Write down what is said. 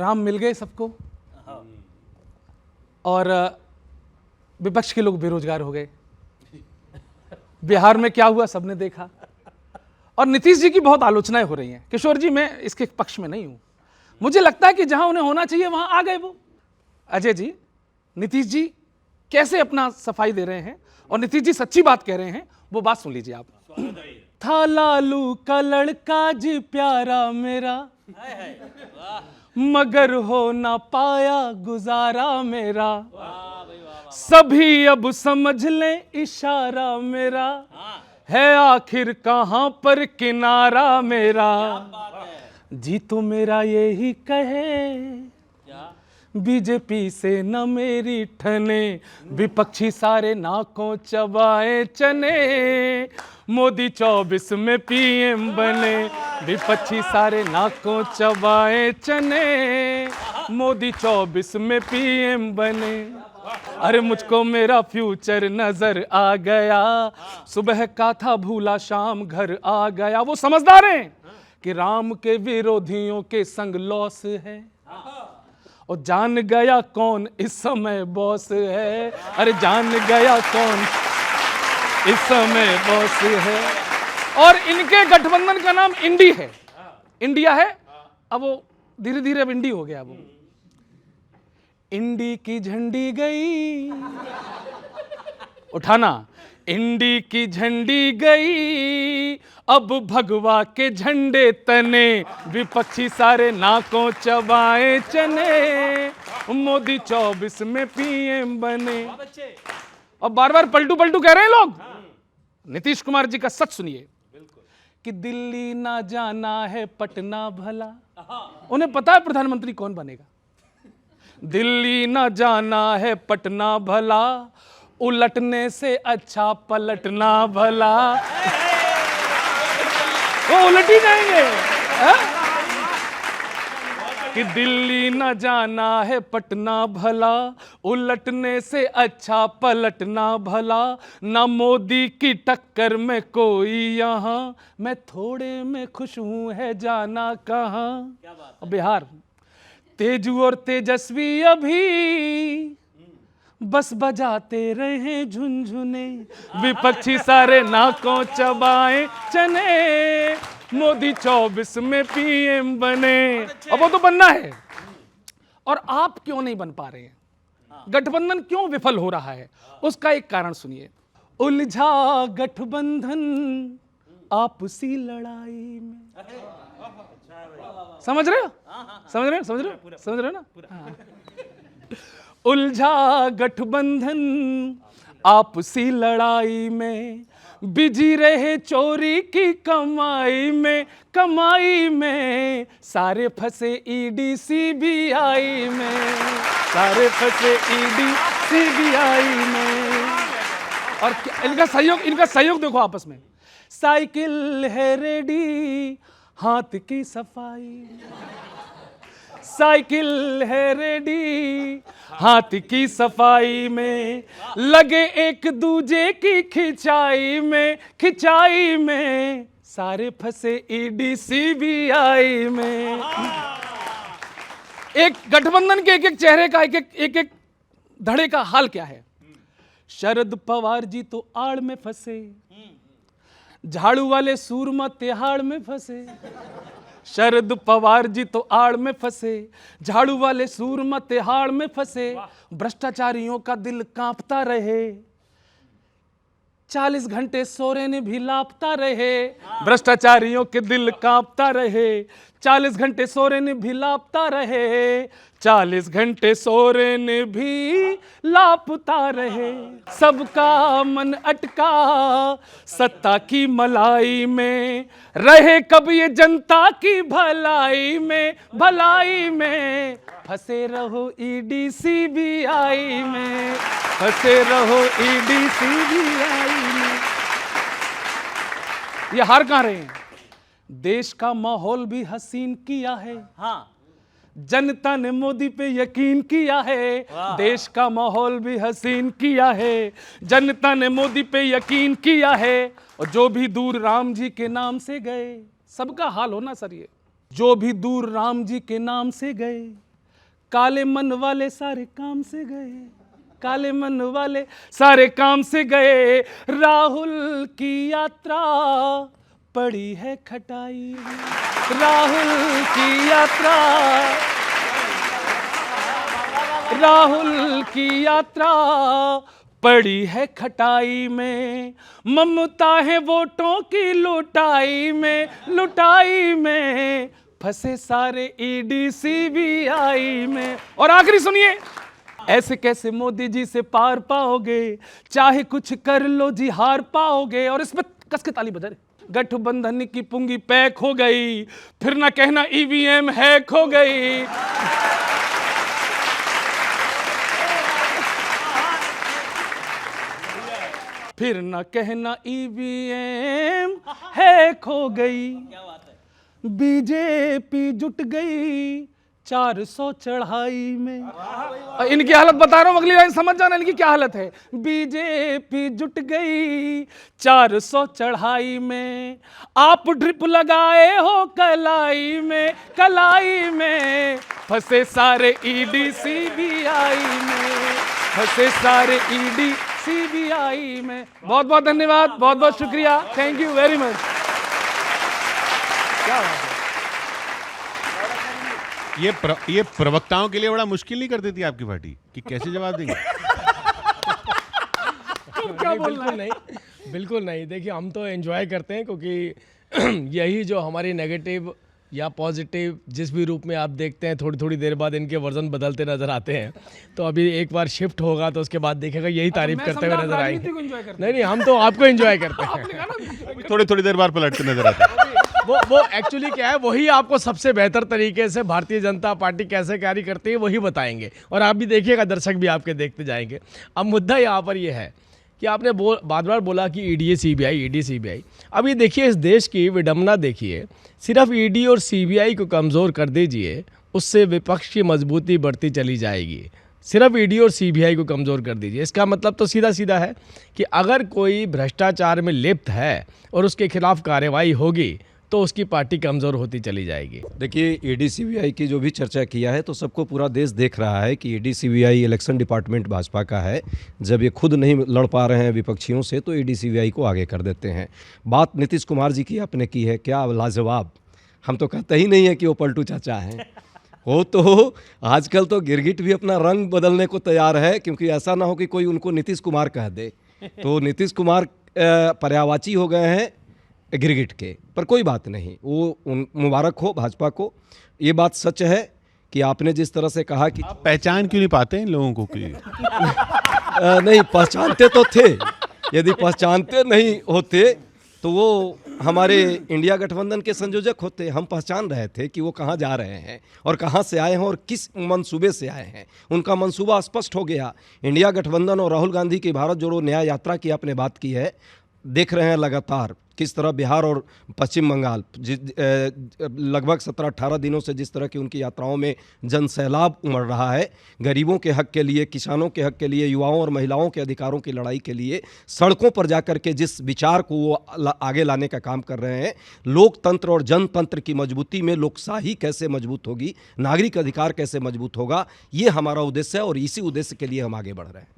राम मिल गए सबको और विपक्ष के लोग बेरोजगार हो गए। बिहार में क्या हुआ सबने देखा। और नीतीश जी की बहुत आलोचनाएं हो रही हैं। किशोर जी, मैं इसके पक्ष में नहीं हूं। मुझे लगता है कि जहां उन्हें होना चाहिए वहां आ गए वो। अजय जी, नीतीश जी कैसे अपना सफाई दे रहे हैं और नीतीश जी सच्ची बात कह रहे हैं, वो बात सुन लीजिए आप। था लालू का लड़का जी प्यारा मेरा, मगर हो ना पाया गुजारा मेरा, सभी अब समझ लें इशारा मेरा, है आखिर कहां पर किनारा मेरा। जी तो मेरा यही कहे, बीजेपी से न मेरी ठने, विपक्षी सारे नाकों चबाए चने, मोदी 24 में पीएम बने, विपक्षी सारे नाकों चबाए चने, मोदी 24 में पीएम बने। अरे मुझको मेरा फ्यूचर नजर आ गया, सुबह का था भूला शाम घर आ गया। वो समझदार हैं कि राम के विरोधियों के संग लॉस है, और जान गया कौन इस समय बॉस है। अरे जान गया कौन इस समय बॉस है। और इनके गठबंधन का नाम इंडी है, इंडिया है। अब वो धीरे धीरे अब इंडी हो गया। वो इंडी की झंडी गई उठाना, इंडी की झंडी गई, अब भगवा के झंडे तने, विपक्षी सारे नाकों चबाए चने, मोदी 24 में पीएम बने। और बार बार पलटू पलटू कह रहे हैं लोग। नीतीश कुमार जी का सच सुनिए कि दिल्ली ना जाना है पटना भला। उन्हें पता है प्रधानमंत्री कौन बनेगा। दिल्ली ना जाना है पटना भला, उलटने से अच्छा पलटना भला। वो उलट ही जाएंगे कि दिल्ली न जाना है पटना भला, उलटने से अच्छा पलटना भला, ना मोदी की टक्कर में कोई यहाँ, मैं थोड़े में खुश हूं है जाना कहाँ। बिहार तेजू और तेजस्वी अभी बस बजाते रहे झुनझुने, विपक्षी सारे नाकों चबाए चने, मोदी 24 में पीएम बने। अब वो तो बनना है। और आप क्यों नहीं बन पा रहे हैं? गठबंधन क्यों विफल हो रहा है? उसका एक कारण सुनिए। उलझा गठबंधन आपसी लड़ाई में। समझ रहे हो? समझ रहे हो? समझ रहे हो? समझ रहे हो ना? उलझा गठबंधन आपसी लड़ाई में, बिजी रहे चोरी की कमाई में, कमाई में सारे फंसे ईडी सीबीआई में, सारे फंसे ईडी सीबीआई में। और इनका सहयोग देखो आपस में। साइकिल है रेडी, हाथ की सफाई, साइकिल है रेडी, हाथ की सफाई में, लगे एक दूजे की खिंचाई में, खिंचाई में सारे फंसे ईडी सीबीआई में। एक गठबंधन के एक एक चेहरे का एक एक धड़े का हाल क्या है। शरद पवार जी तो आड़ में फंसे, झाड़ू वाले सूरमा तिहाड़ में फंसे। शरद पवार जी तो आड़ में फंसे, झाड़ू वाले सूरमा तिहाड़ में फंसे, भ्रष्टाचारियों का दिल कांपता रहे, 40 घंटे सोरेन भी लापता रहे, भ्रष्टाचारियों के दिल कांपता रहे, 40 घंटे सोरेन भी लापता रहे, 40 घंटे सोरेन भी लापता रहे। सबका मन अटका सत्ता की मलाई में, रहे कब ये जनता की भलाई में, भलाई में फंसे रहो ईडी सीबीआई में, फंसे रहो ईडी सीबीआई में। ये हार कहां रहे हैं? देश का माहौल भी हसीन किया है। हाँ, जनता ने मोदी पे यकीन किया है। देश का माहौल भी हसीन किया है, जनता ने मोदी पे यकीन किया है। और जो भी दूर राम जी के नाम से गए, सबका हाल होना सर ये, जो भी दूर राम जी के नाम से गए, काले मन वाले सारे काम से गए, काले मन वाले सारे काम से गए, राहुल की यात्रा पड़ी है खटाई में, राहुल की यात्रा, राहुल की यात्रा पड़ी है खटाई में, ममता है वोटों की लुटाई में, लुटाई में फंसे सारे ईडी सीबीआई में। और आखिरी सुनिए, ऐसे कैसे मोदी जी से पार पाओगे, चाहे कुछ कर लो जी हार पाओगे। और इसमें कस के ताली बजा रहे, गठबंधन की पुंगी पैक हो गई, फिर ना कहना ईवीएम हैक हो गई। फिर ना कहना ईवीएम हैक हो गई। बीजेपी जुट गई 400 चढ़ाई में। इनकी हालत बता रहा हूं, अगली लाइन समझ जाना इनकी क्या हालत है। बीजेपी जुट गई 400 चढ़ाई में, आप ड्रिप लगाए हो कलाई में, कलाई में फंसे सारे ईडी सीबीआई में, फंसे सारे ईडी सीबीआई में। बहुत बहुत धन्यवाद, बहुत बहुत शुक्रिया, थैंक यू वेरी मच। क्या बात है। ये प्रवक्ताओं के लिए बड़ा मुश्किल नहीं कर देती आपकी पार्टी कि कैसे जवाब देंगे? क्या बोलना? नहीं, बिल्कुल नहीं। देखिए, हम तो एंजॉय करते हैं, क्योंकि यही जो हमारी नेगेटिव या पॉजिटिव जिस भी रूप में आप देखते हैं, थोड़ी थोड़ी देर बाद इनके वर्जन बदलते नजर आते हैं। तो अभी एक बार शिफ्ट होगा तो उसके बाद देखेगा यही तारीफ करते हुए नजर आएंगे। नहीं, हम तो आपको एंजॉय करते हैं। थोड़ी थोड़ी देर बाद पलटते नजर आते हैं। वो एक्चुअली क्या है, वही आपको सबसे बेहतर तरीके से भारतीय जनता पार्टी कैसे कार्य करती है वही बताएंगे, और आप भी देखिएगा, दर्शक भी आपके देखते जाएंगे। अब मुद्दा यहाँ पर ये है कि आपने बार बार बोला कि ईडी सीबीआई, ईडी सीबीआई। अब ये देखिए, इस देश की विडंबना देखिए, सिर्फ ईडी और सीबीआई को कमज़ोर कर दीजिए, उससे विपक्ष की मजबूती बढ़ती चली जाएगी। सिर्फ ईडी और सीबीआई को कमज़ोर कर दीजिए, इसका मतलब तो सीधा सीधा है कि अगर कोई भ्रष्टाचार में लिप्त है और उसके खिलाफ कार्रवाई होगी तो उसकी पार्टी कमज़ोर होती चली जाएगी। देखिए, ईडी सीबीआई की जो भी चर्चा किया है तो सबको पूरा देश देख रहा है कि ED CBI election department Bhajpa का है। जब ये खुद नहीं लड़ पा रहे हैं विपक्षियों से तो ईडी सीबीआई को आगे कर देते हैं। बात नीतीश कुमार जी की आपने की है, क्या लाजवाब। हम तो कहते ही नहीं है कि वो पलटू चाचा हैं। वो तो आजकल तो गिरगिट भी अपना रंग बदलने को तैयार है, क्योंकि ऐसा ना हो कि कोई उनको नीतीश कुमार कह दे। तो नीतीश कुमार पर्यायवाची हो गए हैं गिरगिट के। पर कोई बात नहीं, वो मुबारक हो भाजपा को। ये बात सच है कि आपने जिस तरह से कहा कि आप पहचान क्यों नहीं पाते इन लोगों को कि नहीं, पहचानते तो थे। यदि पहचानते नहीं होते तो वो हमारे इंडिया गठबंधन के संयोजक होते। हम पहचान रहे थे कि वो कहाँ जा रहे हैं और कहाँ से आए हैं और किस मंसूबे से आए हैं। उनका मंसूबा स्पष्ट हो गया। इंडिया गठबंधन और राहुल गांधी की भारत जोड़ो न्याय यात्रा की आपने बात की है, देख रहे हैं लगातार किस तरह बिहार और पश्चिम बंगाल लगभग 17-18 दिनों से जिस तरह की उनकी यात्राओं में जन सैलाब उमड़ रहा है। गरीबों के हक के लिए, किसानों के हक के लिए, युवाओं और महिलाओं के अधिकारों की लड़ाई के लिए सड़कों पर जाकर के जिस विचार को वो आगे लाने का काम कर रहे हैं, लोकतंत्र और जनतंत्र की मजबूती में लोकशाही कैसे मजबूत होगी, नागरिक अधिकार कैसे मजबूत होगा, ये हमारा उद्देश्य है और इसी उद्देश्य के लिए हम आगे बढ़ रहे हैं।